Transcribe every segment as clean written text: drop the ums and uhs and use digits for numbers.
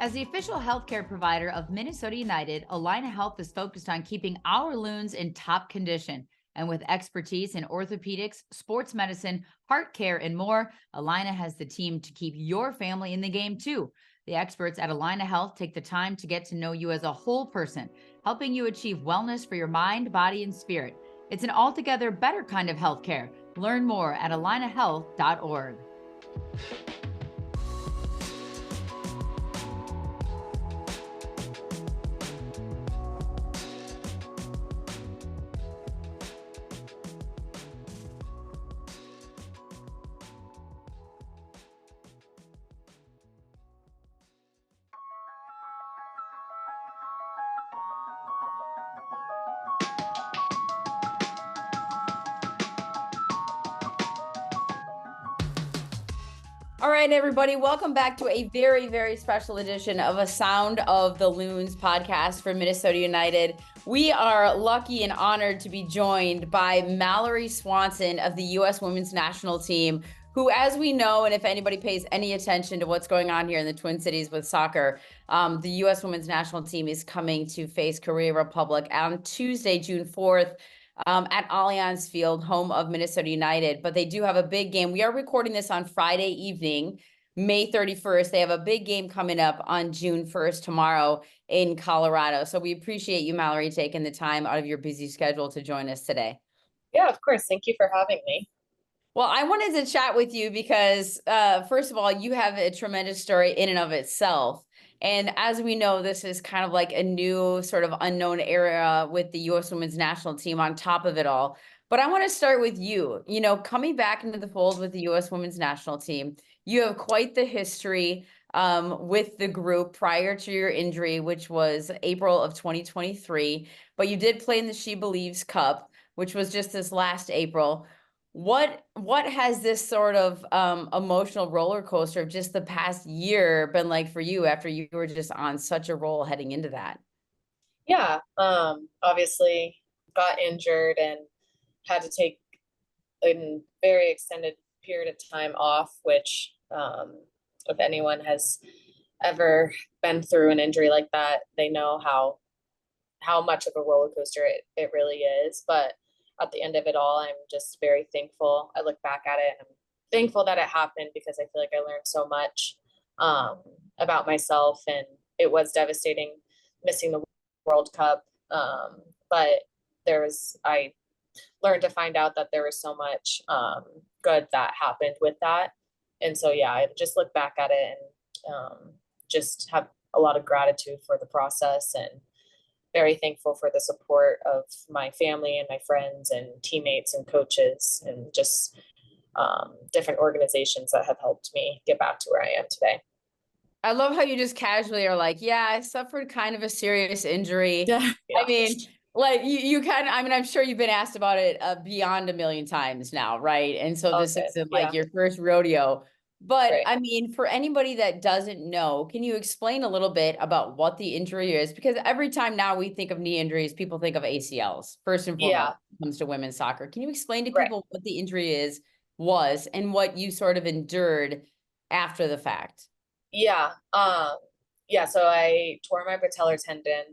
As the official healthcare provider of Minnesota United, Allina Health is focused on keeping our loons in top condition. And with expertise in orthopedics, sports medicine, heart care, and more, Allina has the team to keep your family in the game too. The experts at Allina Health take the time to get to know you as a whole person, helping you achieve wellness for your mind, body, and spirit. It's an altogether better kind of healthcare. Learn more at allinahealth.org. All right, everybody, welcome back to a very, very special edition of A Sound of the Loons podcast for Minnesota United. We are lucky and honored to be joined by Mallory Swanson of the U.S. Women's National Team, who, as we know, and if anybody pays any attention to what's going on here in the Twin Cities with soccer, the U.S. Women's National Team is coming to face Korea Republic on Tuesday, June 4th. At Allianz Field, home of Minnesota United. But they do have a big game. We are recording this on Friday evening, May 31st. They have a big game coming up on June 1st tomorrow in Colorado. So we appreciate you, Mallory, taking the time out of your busy schedule to join us today. Yeah, of course. Thank you for having me. Well, I wanted to chat with you because, first of all, you have a tremendous story in and of itself. And as we know, this is kind of like a new sort of unknown era with the U.S. Women's National Team on top of it all. But I want to start with you. You know, coming back into the fold with the U.S. Women's National Team, you have quite the history with the group prior to your injury, which was April of 2023. But you did play in the She Believes Cup, which was just this last April. What has this sort of emotional roller coaster of just the past year been like for you after you were just on such a roll heading into that? Yeah, obviously got injured and had to take a very extended period of time off, which if anyone has ever been through an injury like that, they know how much of a roller coaster it really is. But at the end of it all, I'm just very thankful. I look back at it and I'm thankful that it happened because I feel like I learned so much about myself, and it was devastating missing the World Cup. But I learned to find out that there was so much good that happened with that. And so, yeah, I just look back at it and just have a lot of gratitude for the process, and very thankful for the support of my family and my friends and teammates and coaches and just different organizations that have helped me get back to where I am today. I love how you just casually are like, yeah, I suffered kind of a serious injury. Yeah. I mean, like you kind of, I mean, I'm sure you've been asked about it beyond a million times now, right? And so this isn't like your first rodeo. But right. I mean, for anybody that doesn't know, can you explain a little bit about what the injury is? Because every time now we think of knee injuries, people think of ACLs first and foremost when it comes to women's soccer. Can you explain to people what the injury was and what you sort of endured after the fact? Yeah. So I tore my patellar tendon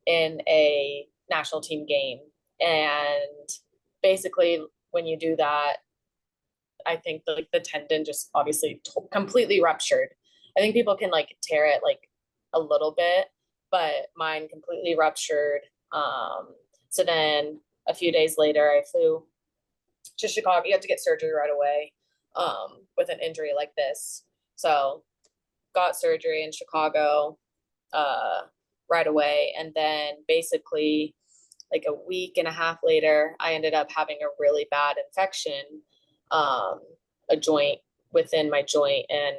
in a national team game. And basically when you do that, I think the tendon just obviously completely ruptured. I think people can like tear it like a little bit, but mine completely ruptured. So then a few days later, I flew to Chicago. You have to get surgery right away with an injury like this. So got surgery in Chicago right away. And then basically like a week and a half later, I ended up having a really bad infection, a joint within my joint, and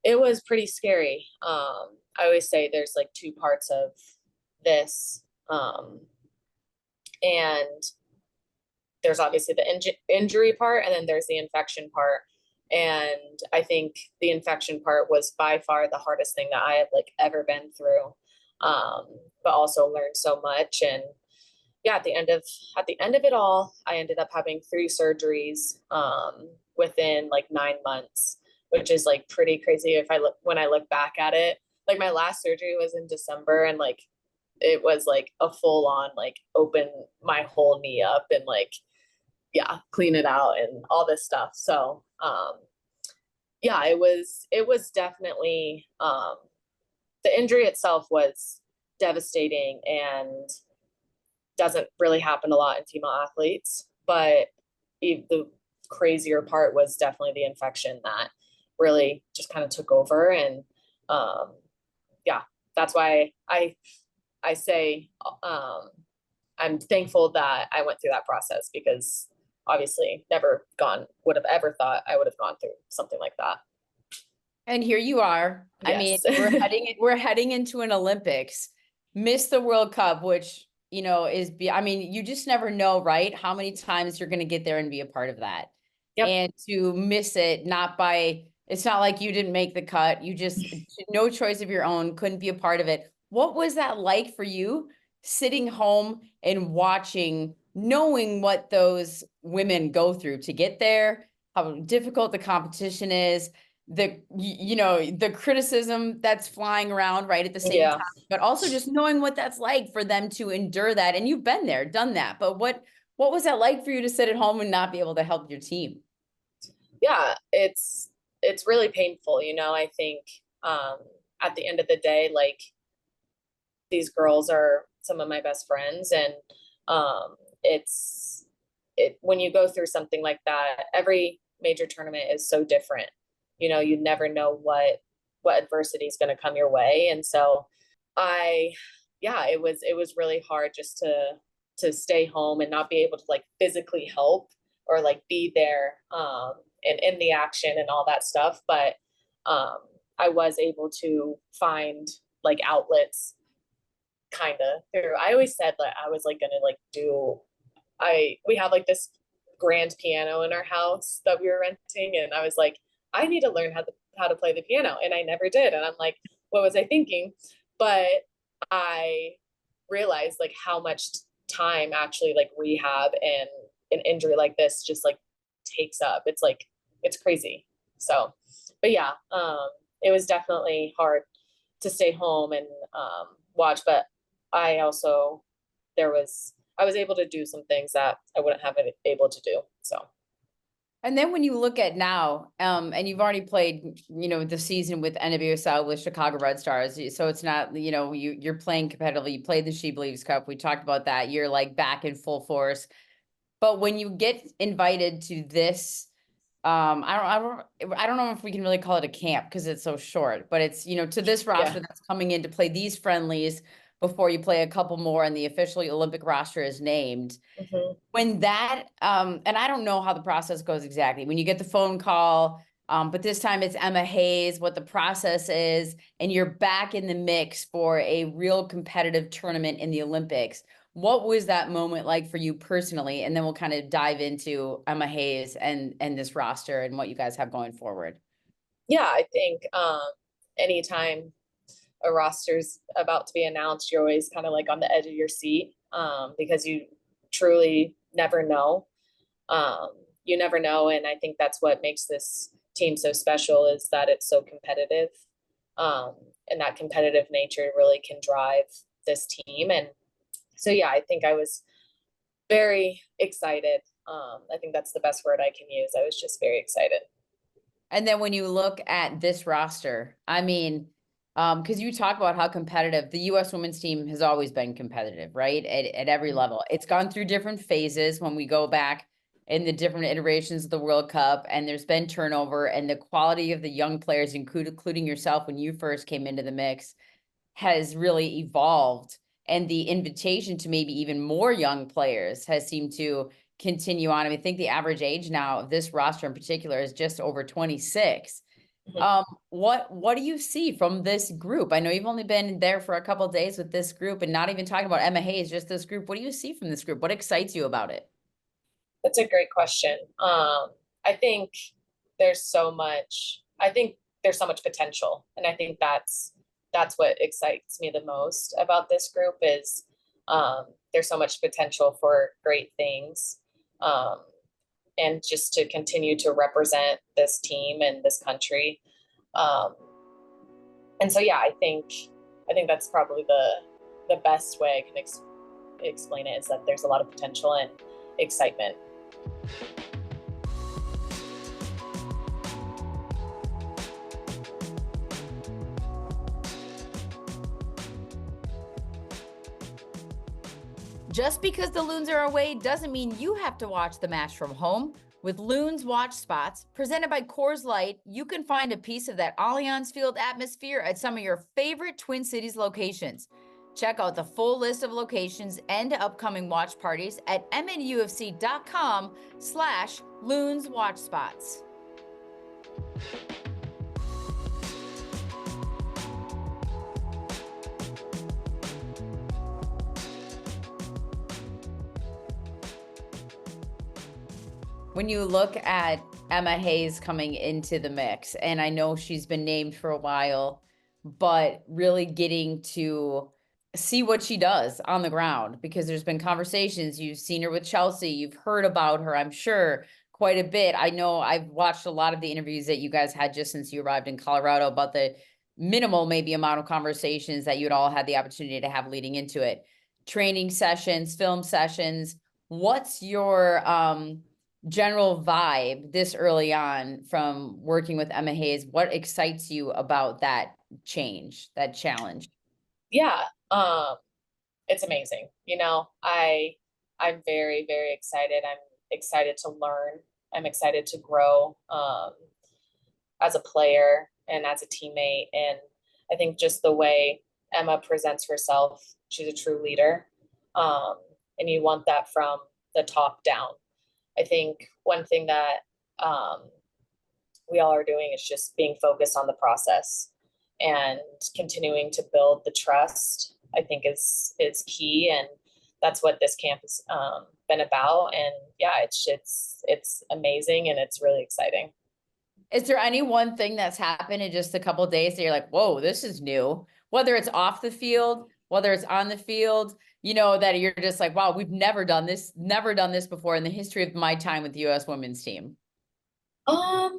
it was pretty scary. I always say there's like two parts of this, and there's obviously the injury part, and then there's the infection part. And I think the infection part was by far the hardest thing that I have like ever been through, but also learned so much. And yeah, at the end of it all, I ended up having 3 surgeries within like 9 months, which is like pretty crazy when I look back at it. like my last surgery was in December, and like it was like a full on like open my whole knee up and like, yeah, clean it out and all this stuff. So yeah, it was definitely the injury itself was devastating and doesn't really happen a lot in female athletes, but the crazier part was definitely the infection that really just kind of took over. And yeah, that's why I say I'm thankful that I went through that process, because obviously would have ever thought I would have gone through something like that. And here you are. I mean, Yes. we're heading into an Olympics, miss the World Cup, which, I mean, you just never know, right? How many times you're going to get there and be a part of that. Yep. And to miss it, it's not like you didn't make the cut. You just, no choice of your own, couldn't be a part of it. What was that like for you, sitting home and watching, knowing what those women go through to get there, how difficult the competition is, the criticism that's flying around right at the same time, but also just knowing what that's like for them to endure that? And you've been there, done that, but what was that like for you to sit at home and not be able to help your team? Yeah, it's really painful. I think at the end of the day, like, these girls are some of my best friends, and when you go through something like that, every major tournament is so different. You never know what adversity is going to come your way. And so it was really hard just to stay home and not be able to like physically help or like be there and in the action and all that stuff. But I was able to find like outlets kind of through. I always said that I was like gonna like we have like this grand piano in our house that we were renting, and I was like, I need to learn how to play the piano, and I never did. And I'm like, what was I thinking? But I realized like how much time actually like rehab and an injury like this just like takes up. It's like, it's crazy. So, but yeah, it was definitely hard to stay home and watch, but I was able to do some things that I wouldn't have been able to do. So. And then when you look at now, and you've already played, the season with NWSL with Chicago Red Stars, so it's not, you're playing competitively. You played the She Believes Cup. We talked about that. You're like back in full force. But when you get invited to this, I don't know if we can really call it a camp because it's so short, but it's, to this roster that's coming in to play these friendlies before you play a couple more and the officially Olympic roster is named. Mm-hmm. When that, and I don't know how the process goes exactly, when you get the phone call, but this time it's Emma Hayes, what the process is, and you're back in the mix for a real competitive tournament in the Olympics. What was that moment like for you personally? And then we'll kind of dive into Emma Hayes and this roster and what you guys have going forward. Yeah, I think anytime a roster's about to be announced, you're always kind of like on the edge of your seat, because you truly never know. You never know. And I think that's what makes this team so special, is that it's so competitive. And that competitive nature really can drive this team. And so, yeah, I think I was very excited. I think that's the best word I can use. I was just very excited. And then when you look at this roster, I mean, because you talk about how competitive the U.S. women's team has always been competitive, right? At every level. It's gone through different phases when we go back in the different iterations of the World Cup, and there's been turnover, and the quality of the young players, including yourself when you first came into the mix, has really evolved. And the invitation to maybe even more young players has seemed to continue on. I mean, I think the average age now of this roster in particular is just over 26. What do you see from this group? I know you've only been there for a couple of days with this group, and not even talking about Emma Hayes, just this group. What do you see from this group? What excites you about it? That's a great question. I think there's so much potential. And I think that's what excites me the most about this group is there's so much potential for great things. And just to continue to represent this team and this country. And so, yeah, I think that's probably the best way I can explain it, is that there's a lot of potential and excitement. Just because the Loons are away doesn't mean you have to watch the match from home. With Loons Watch Spots, presented by Coors Light, you can find a piece of that Allianz Field atmosphere at some of your favorite Twin Cities locations. Check out the full list of locations and upcoming watch parties at MNUFC.com/Loons Watch Spots. When you look at Emma Hayes coming into the mix, and I know she's been named for a while, but really getting to see what she does on the ground, because there's been conversations, you've seen her with Chelsea, you've heard about her, I'm sure, quite a bit. I know I've watched a lot of the interviews that you guys had just since you arrived in Colorado about the minimal maybe amount of conversations that you'd all had the opportunity to have leading into it. Training sessions, film sessions. What's your general vibe this early on from working with Emma Hayes? What excites you about that change, that challenge? Yeah, it's amazing. I'm very, very excited. I'm excited to learn. I'm excited to grow as a player and as a teammate. And I think just the way Emma presents herself, she's a true leader. And you want that from the top down. I think one thing that we all are doing is just being focused on the process and continuing to build the trust. I think is key, and that's what this camp has been about. And yeah, it's amazing, and it's really exciting. Is there any one thing that's happened in just a couple of days that you're like, whoa, this is new? Whether it's off the field, whether it's on the field, that you're just like, wow, we've never done this before in the history of my time with the U.S. women's team. I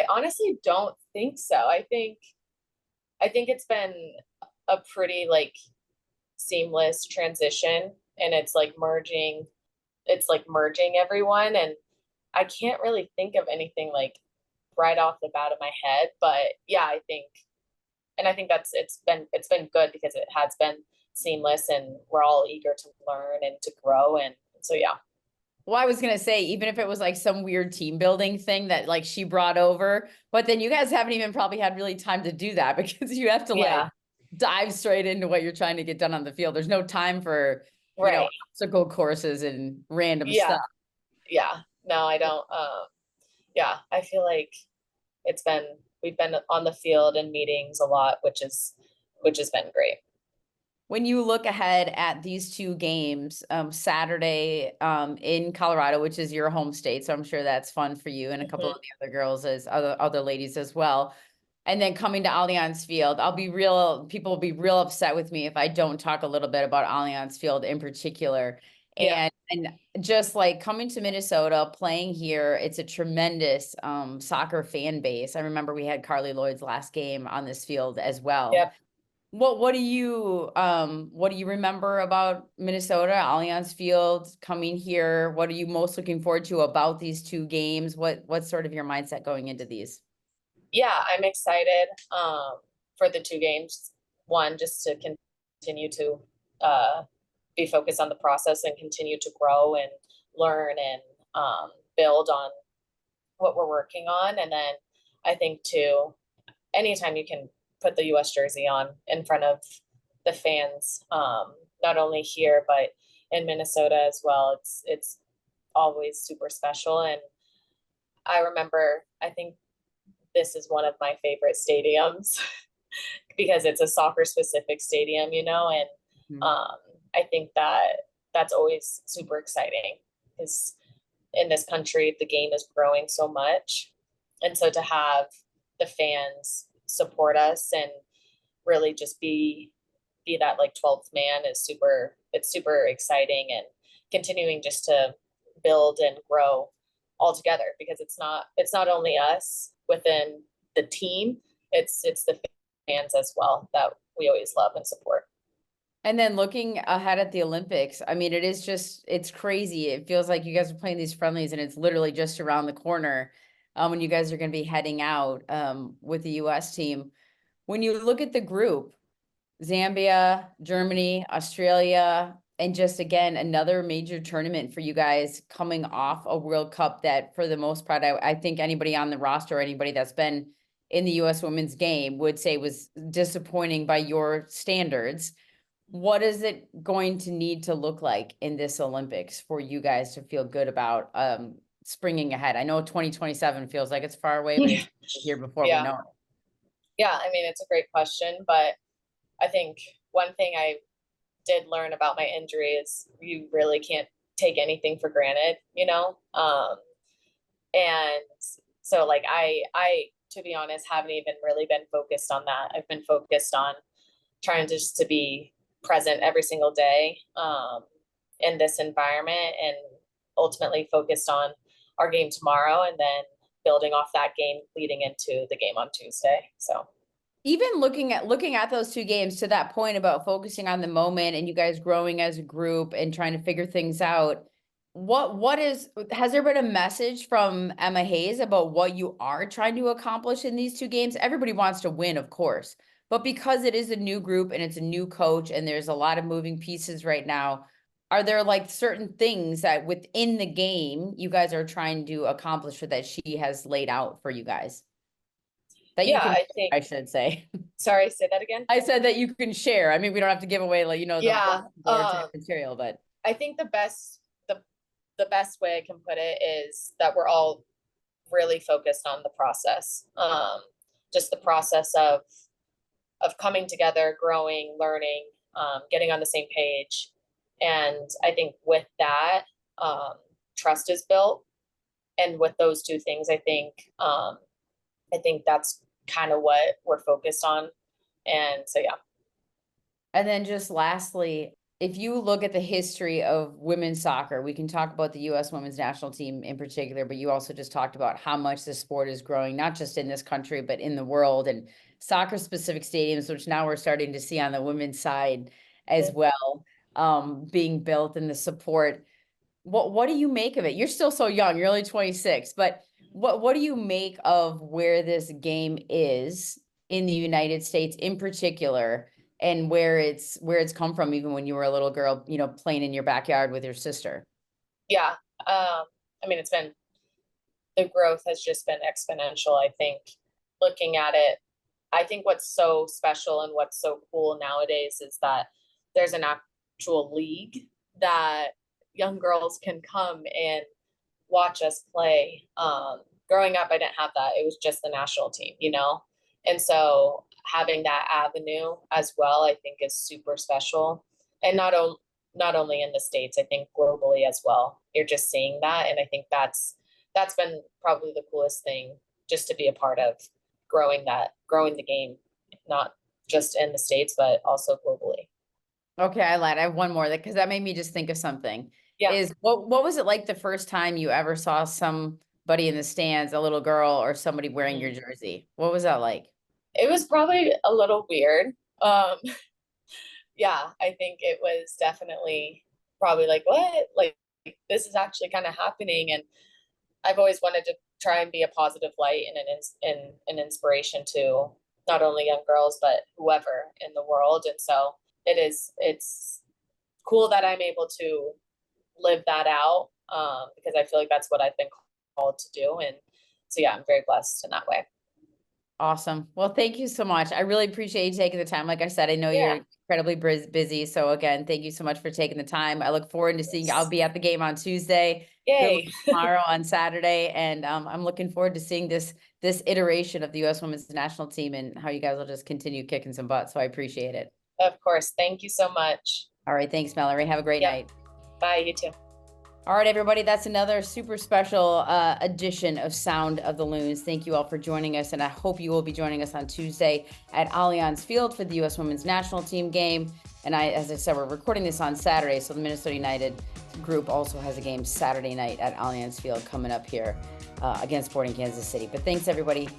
honestly don't think so. I think it's been a pretty seamless transition, and it's merging everyone. And I can't really think of anything right off the bat of my head, but yeah, I think it's been good because it has been seamless, and we're all eager to learn and to grow. And so, yeah. Well, I was going to say, even if it was some weird team building thing that she brought over, but then you guys haven't even probably had really time to do that, because you have to dive straight into what you're trying to get done on the field. There's no time for, obstacle courses and random stuff. Yeah. No, I don't. Yeah, I feel like we've been on the field and meetings a lot, which has been great. When you look ahead at these two games, Saturday in Colorado, which is your home state, so I'm sure that's fun for you and a couple of the other girls, as other ladies as well, and then coming to Allianz Field, people will be real upset with me if I don't talk a little bit about Allianz Field in particular. Yeah. And just coming to Minnesota, playing here, it's a tremendous soccer fan base. I remember we had Carly Lloyd's last game on this field as well. Yep. What do you remember about Minnesota, Allianz Field, coming here? What are you most looking forward to about these two games? What's sort of your mindset going into these? Yeah, I'm excited for the two games. One, just to continue to be focused on the process and continue to grow and learn and build on what we're working on. And then I think too, anytime you can put the U.S. jersey on in front of the fans, not only here but in Minnesota as well, it's always super special. And I remember, I think this is one of my favorite stadiums because it's a soccer specific stadium, and I think that's always super exciting, because in this country the game is growing so much, and so to have the fans support us and really just be that 12th man is super exciting, and continuing just to build and grow all together, because it's not only us within the team, it's the fans as well that we always love and support. And then looking ahead at the Olympics, I mean, it's crazy. It feels like you guys are playing these friendlies and it's literally just around the corner when you guys are going to be heading out with the US team. When you look at the group, Zambia, Germany, Australia, and just again, another major tournament for you guys coming off a World Cup that for the most part, I think anybody on the roster or anybody that's been in the US women's game would say was disappointing by your standards. What is it going to need to look like in this Olympics for you guys to feel good about springing ahead? I know 2027 feels like it's far away, but it's here before we know it. Yeah, I mean, it's a great question, but I think one thing I did learn about my injury is you really can't take anything for granted, you know? And so like I, to be honest, haven't even really been focused on that. I've been focused on trying just to be present every single day in this environment, and ultimately focused on our game tomorrow and then building off that game leading into the game on Tuesday. So even looking at those two games, to that point about focusing on the moment and you guys growing as a group and trying to figure things out, has there been a message from Emma Hayes about what you are trying to accomplish in these two games? Everybody wants to win, of course, but because it is a new group and it's a new coach and there's a lot of moving pieces right now, are there like certain things that within the game you guys are trying to accomplish or that she has laid out for you guys? That you can, I should say. Sorry, say that again. I said that you can share. I mean, we don't have to give away, like, you know, the board type material, but I think the best way I can put it is that we're all really focused on the process. Just the process of coming together, growing, learning, getting on the same page. And I think with that, trust is built. And with those two things, I think that's kind of what we're focused on. And so, yeah. And then just lastly, if you look at the history of women's soccer, we can talk about the U.S. women's national team in particular, but you also just talked about how much the sport is growing, not just in this country, but in the world, and soccer specific stadiums, which now we're starting to see on the women's side as well, being built, and the support. What do you make of it? You're still so young, you're only 26, but what do you make of where this game is in the United States in particular, and where it's come from, even when you were a little girl, you know, playing in your backyard with your sister? Yeah. I mean, the growth has just been exponential. I think looking at it, I think what's so special and what's so cool nowadays is that there's an actual league that young girls can come and watch us play. Growing up, I didn't have that. It was just the national team, you know? And so having that avenue as well, I think is super special. And not only in the States, I think globally as well. You're just seeing that. And I think that's been probably the coolest thing, just to be a part of growing the game, not just in the States, but also globally. Okay, I lied. I have one more, because that made me just think of something. Yeah. What was it like the first time you ever saw somebody in the stands, a little girl or somebody wearing your jersey? What was that like? It was probably a little weird. Yeah, I think it was definitely probably like, what? Like, this is actually kind of happening. And I've always wanted to try and be a positive light and an inspiration to not only young girls, but whoever in the world. And so it's cool that I'm able to live that out, because I feel like that's what I've been called to do. And so, yeah, I'm very blessed in that way. Awesome. Well, thank you so much. I really appreciate you taking the time. Like I said, I know you're incredibly busy. So again, thank you so much for taking the time. I look forward to seeing, I'll be at the game on Tuesday. Yay. Tomorrow on Saturday. And I'm looking forward to seeing this iteration of the U.S. women's national team and how you guys will just continue kicking some butt. So I appreciate it. Of course. Thank you so much. All right. Thanks, Mallory. Have a great night. Bye. You too. All right, everybody, that's another super special edition of Sound of the Loons. Thank you all for joining us, and I hope you will be joining us on Tuesday at Allianz Field for the U.S. women's national team game. And as I said, we're recording this on Saturday, so the Minnesota United group also has a game Saturday night at Allianz Field coming up here against Sporting Kansas City. But thanks, everybody.